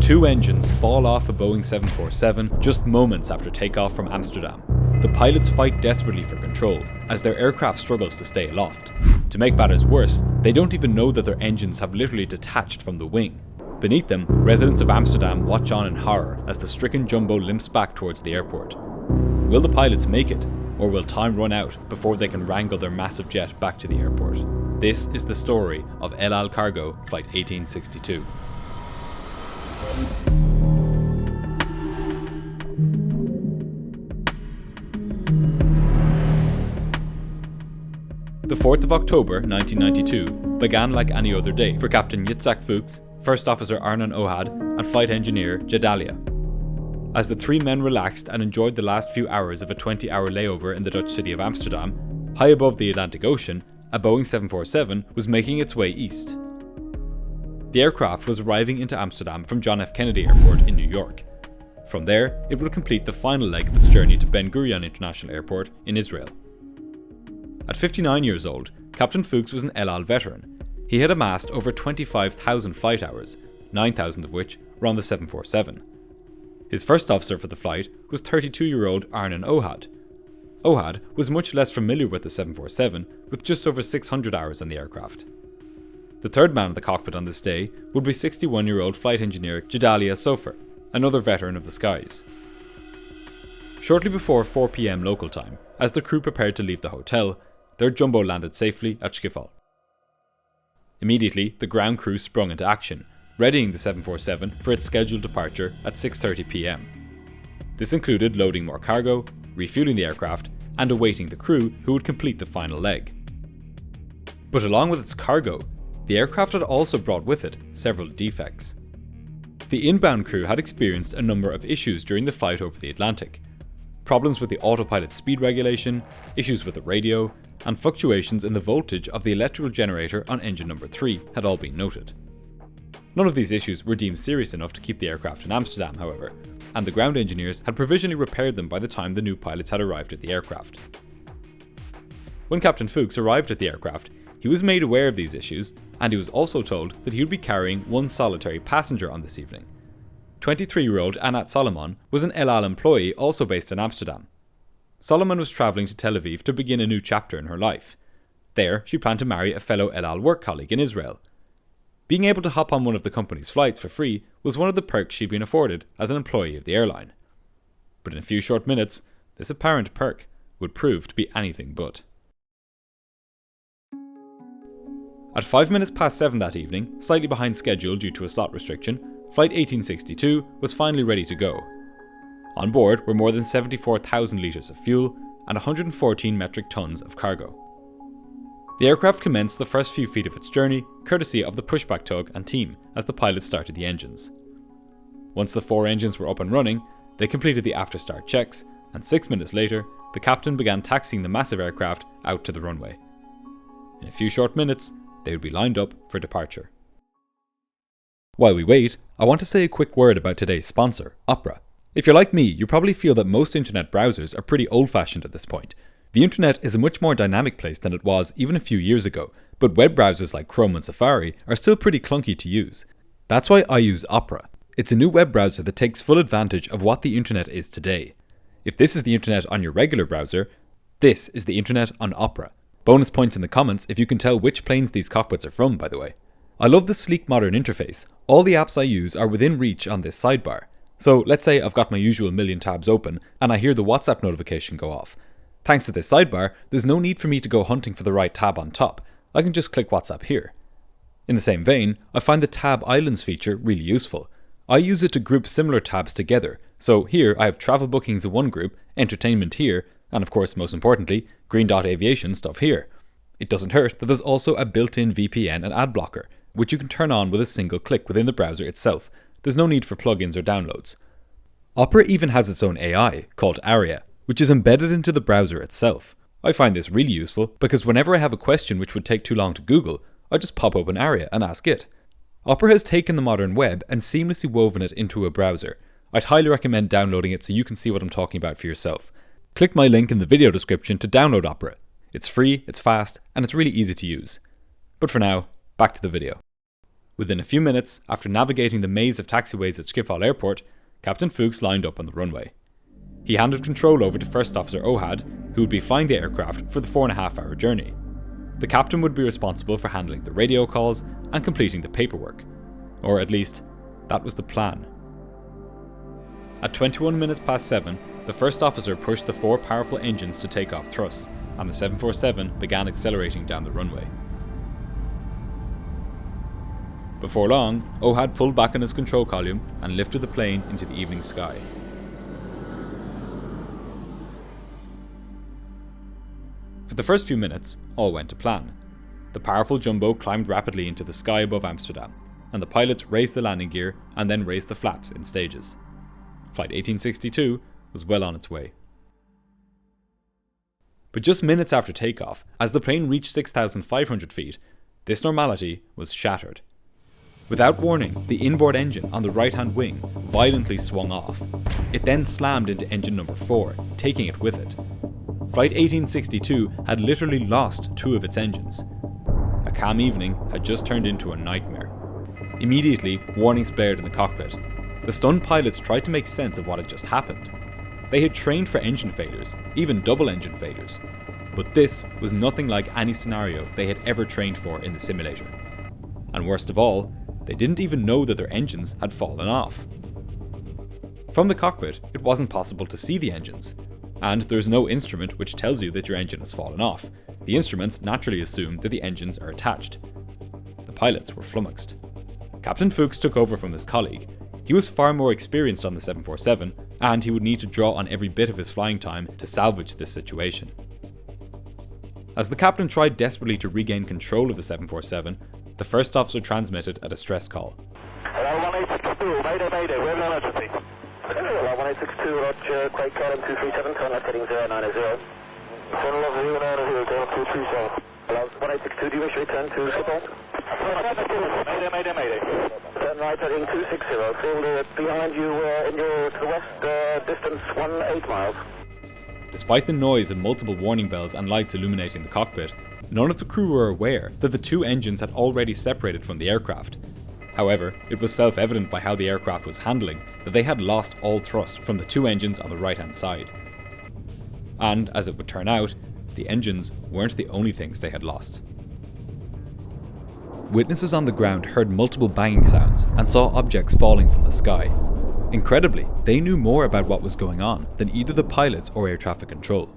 Two engines fall off a Boeing 747 just moments after takeoff from Amsterdam. The pilots fight desperately for control as their aircraft struggles to stay aloft. To make matters worse, they don't even know that their engines have literally detached from the wing. Beneath them, residents of Amsterdam watch on in horror as the stricken jumbo limps back towards the airport. Will the pilots make it, or will time run out before they can wrangle their massive jet back to the airport? This is the story of El Al Cargo Flight 1862. The 4th of October 1992 began like any other day for Captain Yitzhak Fuchs, First Officer Arnon Ohad, and Flight Engineer Gedalia. As the three men relaxed and enjoyed the last few hours of a 20-hour layover in the Dutch city of Amsterdam, high above the Atlantic Ocean, a Boeing 747 was making its way east. The aircraft was arriving into Amsterdam from John F. Kennedy Airport in New York. From there, it would complete the final leg of its journey to Ben Gurion International Airport in Israel. At 59 years old, Captain Fuchs was an El Al veteran. He had amassed over 25,000 flight hours, 9,000 of which were on the 747. His first officer for the flight was 32-year-old Arnon Ohad. Ohad was much less familiar with the 747, with just over 600 hours on the aircraft. The third man in the cockpit on this day would be 61-year-old flight engineer Gedalia Sofer, another veteran of the skies. Shortly before 4 p.m. local time, as the crew prepared to leave the hotel, their jumbo landed safely at Schiphol. Immediately, the ground crew sprung into action, readying the 747 for its scheduled departure at 6:30 p.m. This included loading more cargo, refueling the aircraft, and awaiting the crew who would complete the final leg. But along with its cargo, the aircraft had also brought with it several defects. The inbound crew had experienced a number of issues during the flight over the Atlantic. Problems with the autopilot speed regulation, issues with the radio, and fluctuations in the voltage of the electrical generator on engine number 3 had all been noted. None of these issues were deemed serious enough to keep the aircraft in Amsterdam, however, and the ground engineers had provisionally repaired them by the time the new pilots had arrived at the aircraft. When Captain Fuchs arrived at the aircraft, he was made aware of these issues, and he was also told that he would be carrying one solitary passenger on this evening. 23-year-old Anat Solomon was an El Al employee also based in Amsterdam. Solomon was travelling to Tel Aviv to begin a new chapter in her life. There, she planned to marry a fellow El Al work colleague in Israel. Being able to hop on one of the company's flights for free was one of the perks she'd been afforded as an employee of the airline. But in a few short minutes, this apparent perk would prove to be anything but. At 5 minutes past 7 that evening, slightly behind schedule due to a slot restriction, Flight 1862 was finally ready to go. On board were more than 74,000 litres of fuel and 114 metric tons of cargo. The aircraft commenced the first few feet of its journey, courtesy of the pushback tug and team, as the pilots started the engines. Once the 4 engines were up and running, they completed the after-start checks, and 6 minutes later, the captain began taxiing the massive aircraft out to the runway. In a few short minutes, they would be lined up for departure. While we wait, I want to say a quick word about today's sponsor, Opera. If you're like me, you probably feel that most internet browsers are pretty old-fashioned at this point. The internet is a much more dynamic place than it was even a few years ago, but web browsers like Chrome and Safari are still pretty clunky to use. That's why I use Opera. It's a new web browser that takes full advantage of what the internet is today. If this is the internet on your regular browser, this is the internet on Opera. Bonus points in the comments if you can tell which planes these cockpits are from, by the way. I love the sleek modern interface. All the apps I use are within reach on this sidebar. So let's say I've got my usual million tabs open and I hear the WhatsApp notification go off. Thanks to this sidebar, there's no need for me to go hunting for the right tab on top. I can just click WhatsApp here. In the same vein, I find the Tab Islands feature really useful. I use it to group similar tabs together. So here I have travel bookings in one group, entertainment here, and of course most importantly, Green Dot Aviation stuff here. It doesn't hurt that there's also a built-in VPN and ad blocker, which you can turn on with a single click within the browser itself. There's no need for plugins or downloads. Opera even has its own AI, called Aria, which is embedded into the browser itself. I find this really useful because whenever I have a question which would take too long to Google, I just pop open Aria and ask it. Opera has taken the modern web and seamlessly woven it into a browser. I'd highly recommend downloading it so you can see what I'm talking about for yourself. Click my link in the video description to download Opera. It's free, it's fast, and it's really easy to use. But for now, back to the video. Within a few minutes, after navigating the maze of taxiways at Schiphol Airport, Captain Fuchs lined up on the runway. He handed control over to First Officer Ohad, who would be flying the aircraft for the 4.5-hour journey. The captain would be responsible for handling the radio calls and completing the paperwork. Or at least, that was the plan. At 21 minutes past 7, the first officer pushed the 4 powerful engines to take off thrust, and the 747 began accelerating down the runway. Before long, Ohad pulled back on his control column and lifted the plane into the evening sky. For the first few minutes, all went to plan. The powerful jumbo climbed rapidly into the sky above Amsterdam, and the pilots raised the landing gear and then raised the flaps in stages. Flight 1862 was well on its way. But just minutes after takeoff, as the plane reached 6,500 feet, this normality was shattered. Without warning, the inboard engine on the right-hand wing violently swung off. It then slammed into engine number 4, taking it with it. Flight 1862 had literally lost 2 of its engines. A calm evening had just turned into a nightmare. Immediately, warnings blared in the cockpit. The stunned pilots tried to make sense of what had just happened. They had trained for engine failures, even double engine failures. But this was nothing like any scenario they had ever trained for in the simulator. And worst of all, they didn't even know that their engines had fallen off. From the cockpit, it wasn't possible to see the engines. And there's no instrument which tells you that your engine has fallen off. The instruments naturally assume that the engines are attached. The pilots were flummoxed. Captain Fuchs took over from his colleague. He was far more experienced on the 747, and he would need to draw on every bit of his flying time to salvage this situation. As the captain tried desperately to regain control of the 747, the first officer transmitted a distress call. Hello, 1862, mayday, mayday, we have an emergency. Hello, 1862, Roger, Quake column 237, turn left heading 090. Turn left 090, turn 237. Hello, 1862, do you wish to return to Schiphol? Mayday, mayday, mayday. Turn right heading 260, field behind you to the west, distance 18 miles. Despite the noise of multiple warning bells and lights illuminating the cockpit, none of the crew were aware that the 2 engines had already separated from the aircraft. However, it was self-evident by how the aircraft was handling that they had lost all thrust from the 2 engines on the right-hand side. And, as it would turn out, the engines weren't the only things they had lost. Witnesses on the ground heard multiple banging sounds and saw objects falling from the sky. Incredibly, they knew more about what was going on than either the pilots or air traffic control.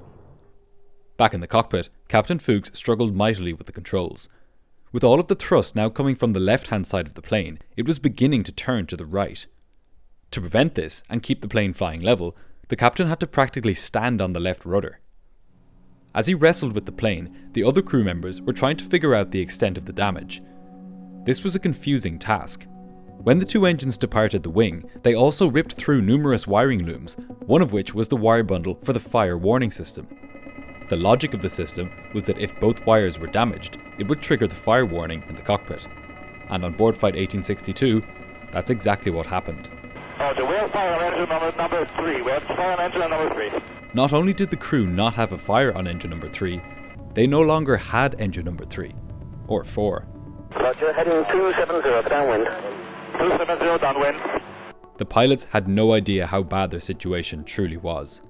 Back in the cockpit, Captain Fuchs struggled mightily with the controls. With all of the thrust now coming from the left-hand side of the plane, it was beginning to turn to the right. To prevent this and keep the plane flying level, the captain had to practically stand on the left rudder. As he wrestled with the plane, the other crew members were trying to figure out the extent of the damage. This was a confusing task. When the 2 engines departed the wing, they also ripped through numerous wiring looms, one of which was the wire bundle for the fire warning system. The logic of the system was that if both wires were damaged, it would trigger the fire warning in the cockpit. And on board Flight 1862, that's exactly what happened. Roger, we have fire on engine number 3. We have fire on engine number 3. Not only did the crew not have a fire on engine number 3, they no longer had engine number 3. Or 4. Roger, heading 270, downwind. 270, downwind. The pilots had no idea how bad their situation truly was.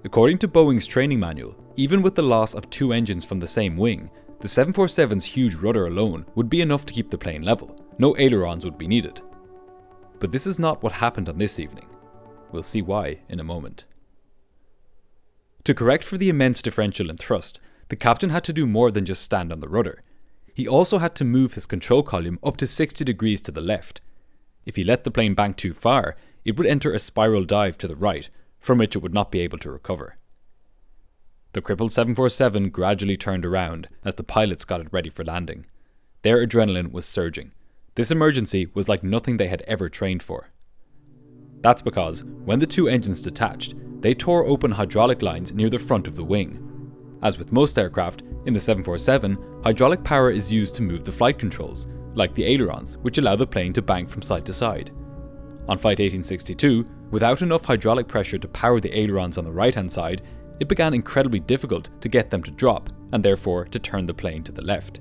According to Boeing's training manual, even with the loss of 2 engines from the same wing, the 747's huge rudder alone would be enough to keep the plane level. No ailerons would be needed. But this is not what happened on this evening. We'll see why in a moment. To correct for the immense differential in thrust, the captain had to do more than just stand on the rudder. He also had to move his control column up to 60 degrees to the left. If he let the plane bank too far, it would enter a spiral dive to the right, from which it would not be able to recover. The crippled 747 gradually turned around as the pilots got it ready for landing. Their adrenaline was surging. This emergency was like nothing they had ever trained for. That's because, when the 2 engines detached, they tore open hydraulic lines near the front of the wing. As with most aircraft, in the 747, hydraulic power is used to move the flight controls, like the ailerons, which allow the plane to bank from side to side. On Flight 1862, without enough hydraulic pressure to power the ailerons on the right-hand side, it began incredibly difficult to get them to drop, and therefore to turn the plane to the left.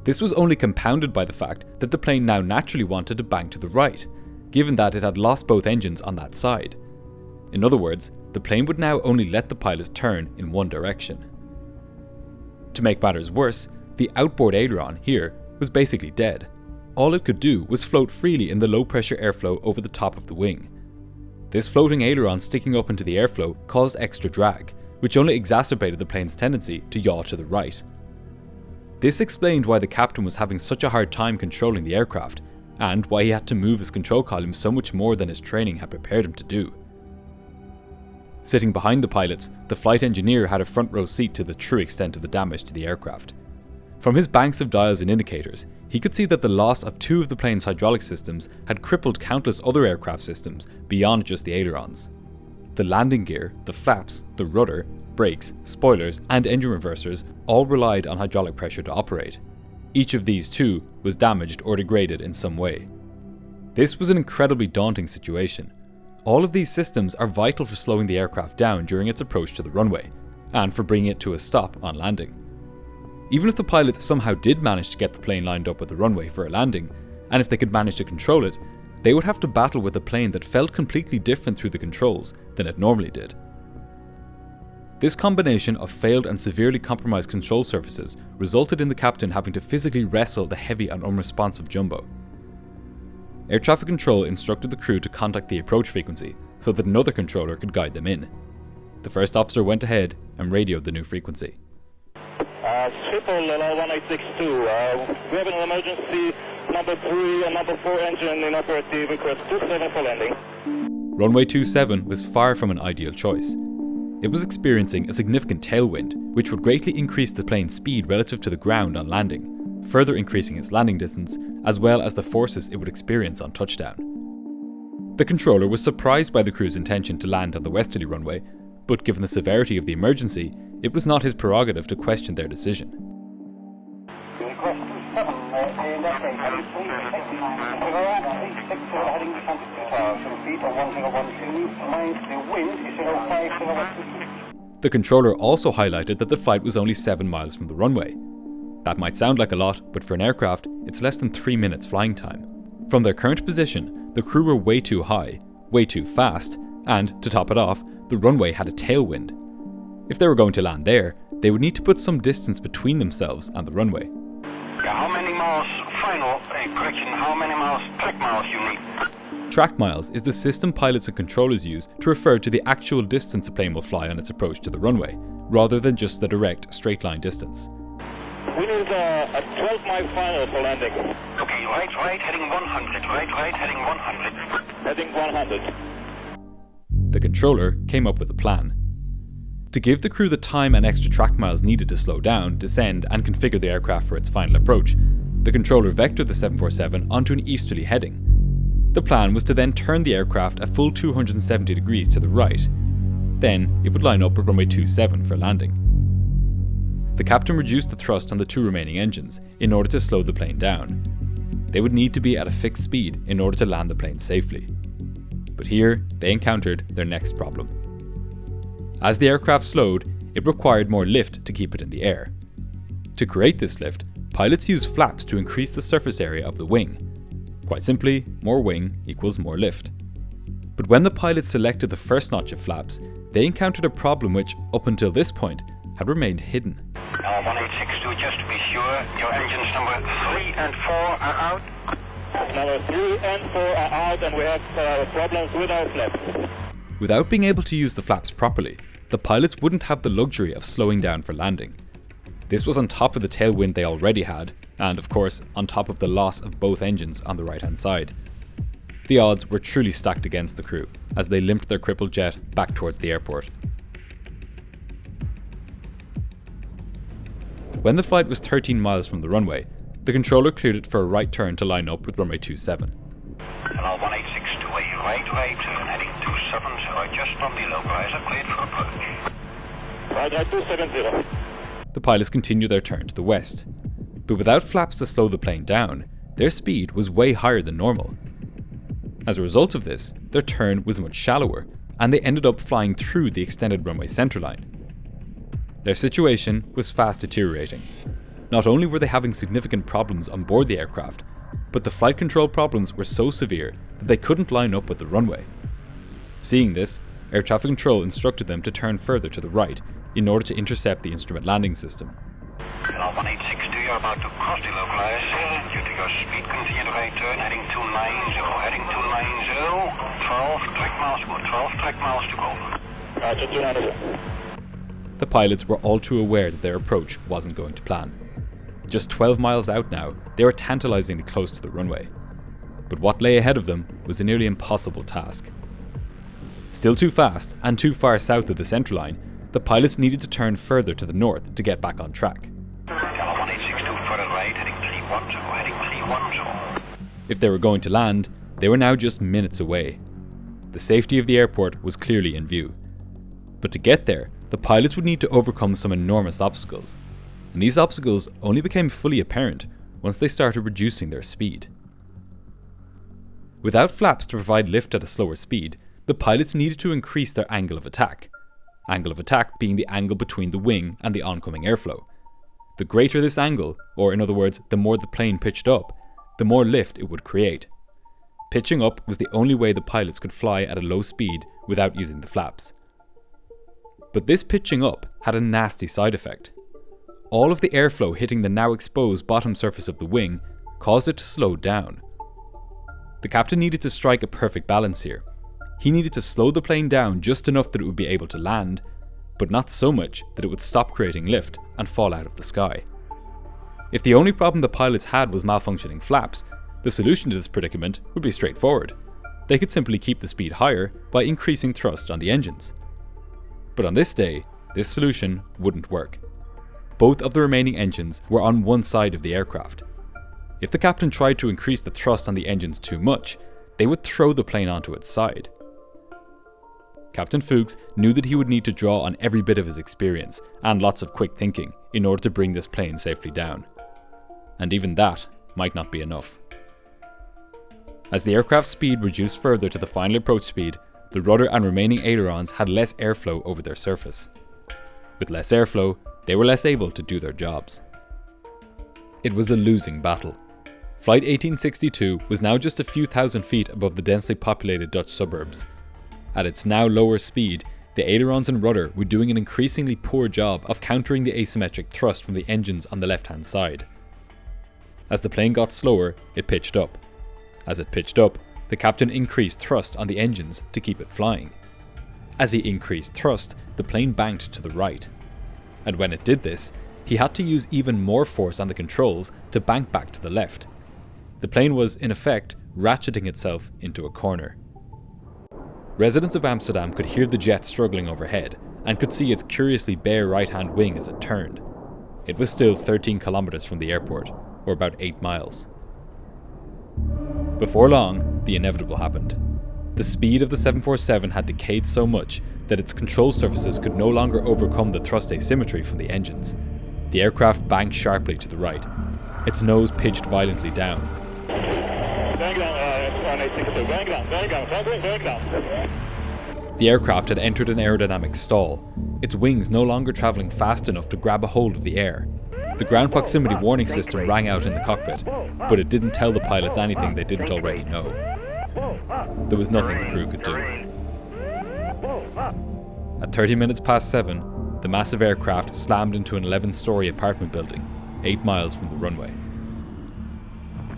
This was only compounded by the fact that the plane now naturally wanted to bank to the right, given that it had lost both engines on that side. In other words, the plane would now only let the pilots turn in one direction. To make matters worse, the outboard aileron here was basically dead. All it could do was float freely in the low pressure airflow over the top of the wing. This floating aileron sticking up into the airflow caused extra drag, which only exacerbated the plane's tendency to yaw to the right. This explained why the captain was having such a hard time controlling the aircraft, and why he had to move his control column so much more than his training had prepared him to do. Sitting behind the pilots, the flight engineer had a front row seat to the true extent of the damage to the aircraft. From his banks of dials and indicators, he could see that the loss of two of the plane's hydraulic systems had crippled countless other aircraft systems beyond just the ailerons. The landing gear, the flaps, the rudder, brakes, spoilers, and engine reversers all relied on hydraulic pressure to operate. Each of these too was damaged or degraded in some way. This was an incredibly daunting situation. All of these systems are vital for slowing the aircraft down during its approach to the runway, and for bringing it to a stop on landing. Even if the pilots somehow did manage to get the plane lined up with the runway for a landing, and if they could manage to control it, they would have to battle with a plane that felt completely different through the controls than it normally did. This combination of failed and severely compromised control surfaces resulted in the captain having to physically wrestle the heavy and unresponsive jumbo. Air traffic control instructed the crew to contact the approach frequency so that another controller could guide them in. The first officer went ahead and radioed the new frequency. Triple 1862, we have an emergency, number 3 and number 4 engine inoperative, request 27 for landing. Runway 27 was far from an ideal choice. It was experiencing a significant tailwind, which would greatly increase the plane's speed relative to the ground on landing, further increasing its landing distance, as well as the forces it would experience on touchdown. The controller was surprised by the crew's intention to land on the westerly runway, but given the severity of the emergency, it was not his prerogative to question their decision. The controller also highlighted that the flight was only 7 miles from the runway. That might sound like a lot, but for an aircraft, it's less than 3 minutes flying time. From their current position, the crew were way too high, way too fast, and, to top it off, the runway had a tailwind. If they were going to land there, they would need to put some distance between themselves and the runway. How many miles, final correction, how many miles, track miles you need? Track miles is the system pilots and controllers use to refer to the actual distance a plane will fly on its approach to the runway, rather than just the direct, straight line distance. We need a 12-mile final for landing. Okay, right, heading 100, right, heading 100. Heading 100. The controller came up with a plan. To give the crew the time and extra track miles needed to slow down, descend, and configure the aircraft for its final approach, the controller vectored the 747 onto an easterly heading. The plan was to then turn the aircraft a full 270 degrees to the right. Then it would line up with runway 27 for landing. The captain reduced the thrust on the 2 remaining engines in order to slow the plane down. They would need to be at a fixed speed in order to land the plane safely. But here, they encountered their next problem. As the aircraft slowed, it required more lift to keep it in the air. To create this lift, pilots used flaps to increase the surface area of the wing. Quite simply, more wing equals more lift. But when the pilots selected the first notch of flaps, they encountered a problem which, up until this point, had remained hidden. 1862, just to be sure, your engines number 3 and 4 are out? Number 3 and 4 are out, and we have problems with our flaps. Without being able to use the flaps properly, the pilots wouldn't have the luxury of slowing down for landing. This was on top of the tailwind they already had, and of course, on top of the loss of both engines on the right-hand side. The odds were truly stacked against the crew, as they limped their crippled jet back towards the airport. When the flight was 13 miles from the runway, the controller cleared it for a right turn to line up with runway 27. Hello, 1862, right, heading 270, just on the localizer, cleared for approach. Right, 270. The pilots continued their turn to the west, but without flaps to slow the plane down, their speed was way higher than normal. As a result of this, their turn was much shallower, and they ended up flying through the extended runway centerline. Their situation was fast deteriorating. Not only were they having significant problems on board the aircraft, but the flight control problems were so severe that they couldn't line up with the runway. Seeing this, air traffic control instructed them to turn further to the right in order to intercept the instrument landing system. 1862, you're about to cross delocalize. Due to your speed, continue to right turn, heading 290, heading 290. 12 track miles to go, 12 track miles to go. Roger, 290. The pilots were all too aware that their approach wasn't going to plan. Just 12 miles out now, they were tantalizingly close to the runway. But what lay ahead of them was a nearly impossible task. Still too fast and too far south of the centerline, the pilots needed to turn further to the north to get back on track. 1862, further right, heading 310, heading 310. If they were going to land, they were now just minutes away. The safety of the airport was clearly in view. But to get there, the pilots would need to overcome some enormous obstacles. And these obstacles only became fully apparent once they started reducing their speed. Without flaps to provide lift at a slower speed, the pilots needed to increase their angle of attack. Angle of attack being the angle between the wing and the oncoming airflow. The greater this angle, or in other words, the more the plane pitched up, the more lift it would create. Pitching up was the only way the pilots could fly at a low speed without using the flaps. But this pitching up had a nasty side effect. All of the airflow hitting the now exposed bottom surface of the wing caused it to slow down. The captain needed to strike a perfect balance here. He needed to slow the plane down just enough that it would be able to land, but not so much that it would stop creating lift and fall out of the sky. If the only problem the pilots had was malfunctioning flaps, the solution to this predicament would be straightforward. They could simply keep the speed higher by increasing thrust on the engines. But on this day, this solution wouldn't work. Both of the remaining engines were on one side of the aircraft. If the captain tried to increase the thrust on the engines too much, they would throw the plane onto its side. Captain Fuchs knew that he would need to draw on every bit of his experience and lots of quick thinking in order to bring this plane safely down. And even that might not be enough. As the aircraft's speed reduced further to the final approach speed, the rudder and remaining ailerons had less airflow over their surface. With less airflow, they were less able to do their jobs. It was a losing battle. Flight 1862 was now just a few thousand feet above the densely populated Dutch suburbs. At its now lower speed, the ailerons and rudder were doing an increasingly poor job of countering the asymmetric thrust from the engines on the left-hand side. As the plane got slower, it pitched up. As it pitched up, the captain increased thrust on the engines to keep it flying. As he increased thrust, the plane banked to the right. And when it did this, he had to use even more force on the controls to bank back to the left. The plane was, in effect, ratcheting itself into a corner. Residents of Amsterdam could hear the jet struggling overhead and could see its curiously bare right-hand wing as it turned. It was still 13 kilometers from the airport, or about 8 miles. Before long, the inevitable happened. The speed of the 747 had decayed so much that its control surfaces could no longer overcome the thrust asymmetry from the engines. The aircraft banked sharply to the right. Its nose pitched violently down. The aircraft had entered an aerodynamic stall, its wings no longer travelling fast enough to grab a hold of the air. The ground proximity warning system rang out in the cockpit, but it didn't tell the pilots anything they didn't already know. There was nothing the crew could do. At 30 minutes past 7, the massive aircraft slammed into an 11-story apartment building, 8 miles from the runway.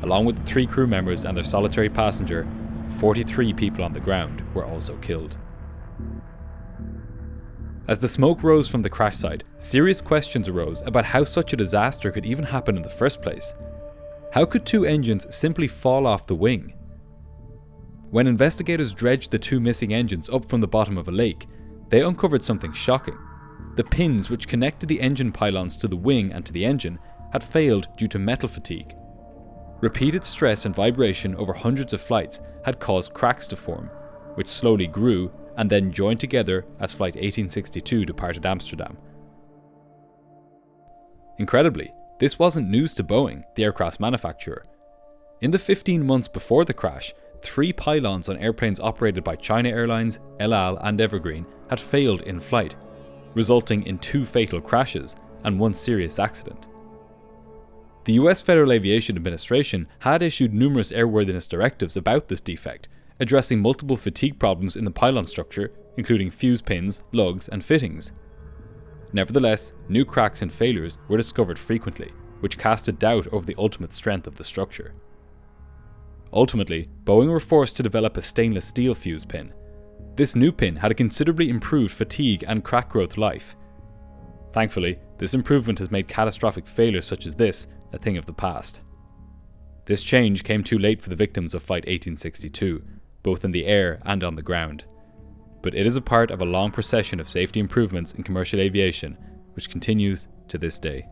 Along with the 3 crew members and their solitary passenger, 43 people on the ground were also killed. As the smoke rose from the crash site, serious questions arose about how such a disaster could even happen in the first place. How could 2 engines simply fall off the wing? When investigators dredged the 2 missing engines up from the bottom of a lake, they uncovered something shocking. The pins which connected the engine pylons to the wing and to the engine had failed due to metal fatigue. Repeated stress and vibration over hundreds of flights had caused cracks to form, which slowly grew and then joined together as Flight 1862 departed Amsterdam. Incredibly, this wasn't news to Boeing, the aircraft's manufacturer. In the 15 months before the crash, 3 pylons on airplanes operated by China Airlines, El Al and Evergreen had failed in flight, resulting in 2 fatal crashes and 1 serious accident. The US Federal Aviation Administration had issued numerous airworthiness directives about this defect, addressing multiple fatigue problems in the pylon structure, including fuse pins, lugs, and fittings. Nevertheless, new cracks and failures were discovered frequently, which cast a doubt over the ultimate strength of the structure. Ultimately, Boeing were forced to develop a stainless steel fuse pin. This new pin had a considerably improved fatigue and crack growth life. Thankfully, this improvement has made catastrophic failures such as this a thing of the past. This change came too late for the victims of Flight 1862, both in the air and on the ground. But it is a part of a long procession of safety improvements in commercial aviation, which continues to this day.